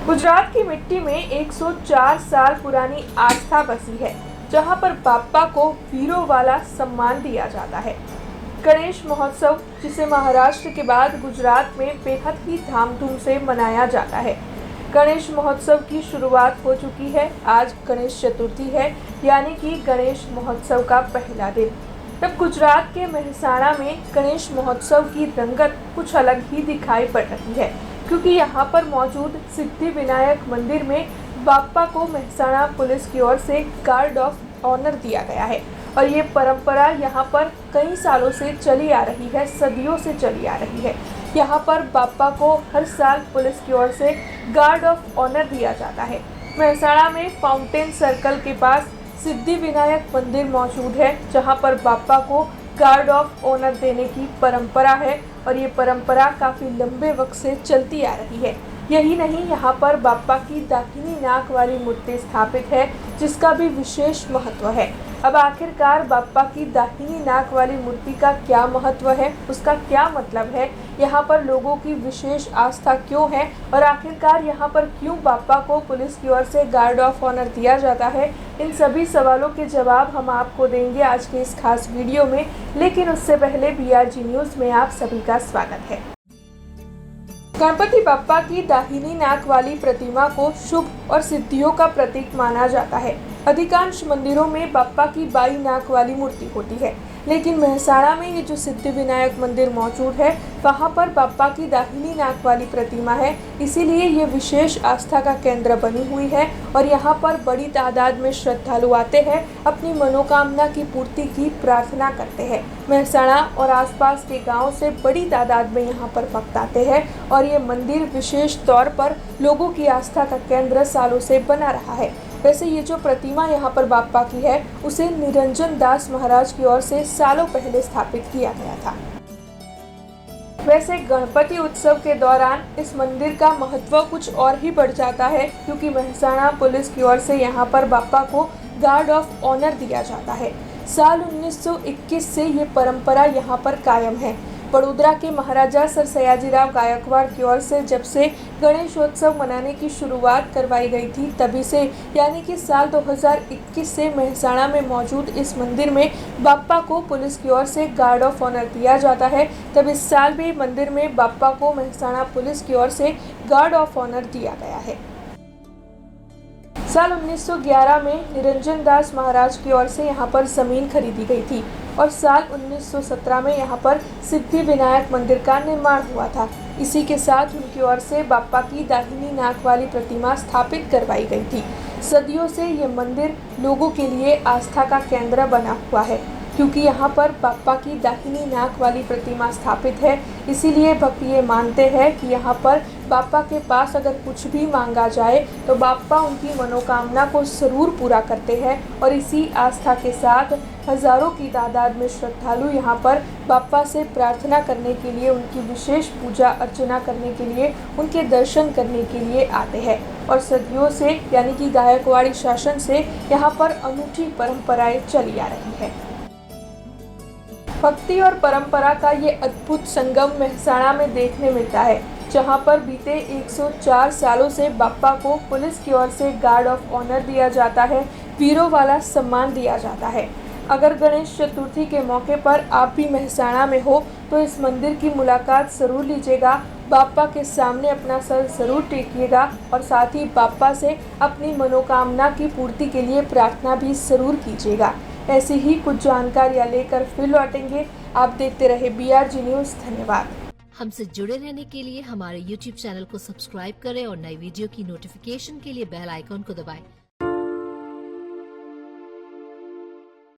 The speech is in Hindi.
गुजरात की मिट्टी में 104 साल पुरानी आस्था बसी है, जहां पर बाप्पा को वीरों वाला सम्मान दिया जाता है। गणेश महोत्सव, जिसे महाराष्ट्र के बाद गुजरात में बेहद ही धामधूम से मनाया जाता है। गणेश महोत्सव की शुरुआत हो चुकी है। आज गणेश चतुर्थी है, यानी कि गणेश महोत्सव का पहला दिन। तब गुजरात के मेहसाणा में गणेश महोत्सव की रंगत कुछ अलग ही दिखाई पड़ रही है, क्योंकि यहाँ पर मौजूद सिद्धि विनायक मंदिर में बाप्पा को मेहसाणा पुलिस की ओर से गार्ड ऑफ ऑनर दिया गया है। और ये परंपरा यहाँ पर कई सालों से चली आ रही है, सदियों से चली आ रही है। यहाँ पर बाप्पा को हर साल पुलिस की ओर से गार्ड ऑफ ऑनर दिया जाता है। मेहसाणा में फाउंटेन सर्कल के पास सिद्धि विनायक मंदिर मौजूद है, जहाँ पर बाप्पा को गार्ड ऑफ ऑनर देने की परंपरा है और ये परंपरा काफ़ी लंबे वक्त से चलती आ रही है। यही नहीं, यहाँ पर बाप्पा की दाहिनी नाक वाली मूर्ति स्थापित है, जिसका भी विशेष महत्व है। अब आखिरकार बाप्पा की दाहिनी नाक वाली मूर्ति का क्या महत्व है, उसका क्या मतलब है, यहाँ पर लोगों की विशेष आस्था क्यों है और आखिरकार यहाँ पर क्यों बाप्पा को पुलिस की ओर से गार्ड ऑफ ऑनर दिया जाता है, इन सभी सवालों के जवाब हम आपको देंगे आज के इस खास वीडियो में। लेकिन उससे पहले BRG न्यूज़ में आप सभी का स्वागत है। गणपति बप्पा की दाहिनी नाक वाली प्रतिमा को शुभ और सिद्धियों का प्रतीक माना जाता है। अधिकांश मंदिरों में बप्पा की बाई नाक वाली मूर्ति होती है, लेकिन मेहसाणा में ये जो सिद्धि विनायक मंदिर मौजूद है, वहाँ पर बप्पा की दाहिनी नाक वाली प्रतिमा है। इसीलिए ये विशेष आस्था का केंद्र बनी हुई है और यहाँ पर बड़ी तादाद में श्रद्धालु आते हैं, अपनी मनोकामना की पूर्ति की प्रार्थना करते हैं। मेहसाणा और आसपास के गांव से बड़ी तादाद में यहाँ पर भक्त आते हैं और ये मंदिर विशेष तौर पर लोगों की आस्था का केंद्र सालों से बना रहा है। वैसे ये जो प्रतिमा यहाँ पर बाप्पा की है, उसे निरंजन दास महाराज की ओर से सालों पहले स्थापित किया गया था। वैसे गणपति उत्सव के दौरान इस मंदिर का महत्व कुछ और ही बढ़ जाता है, क्योंकि मेहसाणा पुलिस की ओर से यहाँ पर बाप्पा को गार्ड ऑफ ऑनर दिया जाता है। साल 1921 से ये परंपरा यहाँ पर कायम है। बड़ोदरा के महाराजा सर सयाजीराव गायकवाड़ की ओर से जब से गणेशोत्सव मनाने की शुरुआत करवाई गई थी, तभी से यानी कि साल 2021 से मेहसाणा में मौजूद इस मंदिर में बाप्पा को पुलिस की ओर से गार्ड ऑफ ऑनर दिया जाता है। तब इस साल भी मंदिर में बाप्पा को मेहसाणा पुलिस की ओर से गार्ड ऑफ ऑनर दिया गया है। साल 1911 में निरंजन दास महाराज की ओर से यहाँ पर ज़मीन खरीदी गई थी और साल 1917 में यहाँ पर सिद्धि विनायक मंदिर का निर्माण हुआ था। इसी के साथ उनकी ओर से बाप्पा की दाहिनी नाक वाली प्रतिमा स्थापित करवाई गई थी। सदियों से ये मंदिर लोगों के लिए आस्था का केंद्र बना हुआ है, क्योंकि यहाँ पर बाप्पा की दाहिनी नाक वाली प्रतिमा स्थापित है। इसीलिए भक्त ये मानते हैं कि यहाँ पर बाप्पा के पास अगर कुछ भी मांगा जाए तो बाप्पा उनकी मनोकामना को ज़रूर पूरा करते हैं। और इसी आस्था के साथ हज़ारों की तादाद में श्रद्धालु यहाँ पर बाप्पा से प्रार्थना करने के लिए, उनकी विशेष पूजा अर्चना करने के लिए, उनके दर्शन करने के लिए आते हैं। और सदियों से यानी कि गायकवाड़ी शासन से यहाँ पर अनूठी परंपराएं चली आ रही है। भक्ति और परंपरा का ये अद्भुत संगम मेहसाणा में देखने मिलता है, जहां पर बीते 104 सालों से बाप्पा को पुलिस की ओर से गार्ड ऑफ ऑनर दिया जाता है, वीरों वाला सम्मान दिया जाता है। अगर गणेश चतुर्थी के मौके पर आप भी मेहसाणा में हो तो इस मंदिर की मुलाकात ज़रूर लीजिएगा, बाप्पा के सामने अपना सर ज़रूर टेकिएगा और साथ ही बाप्पा से अपनी मनोकामना की पूर्ति के लिए प्रार्थना भी ज़रूर कीजिएगा। ऐसी ही कुछ जानकारियाँ लेकर फिर लौटेंगे। आप देखते रहे BRG न्यूज़। धन्यवाद। हमसे जुड़े रहने के लिए हमारे YouTube चैनल को सब्सक्राइब करें और नई वीडियो की नोटिफिकेशन के लिए बेल आइकॉन को दबाएं।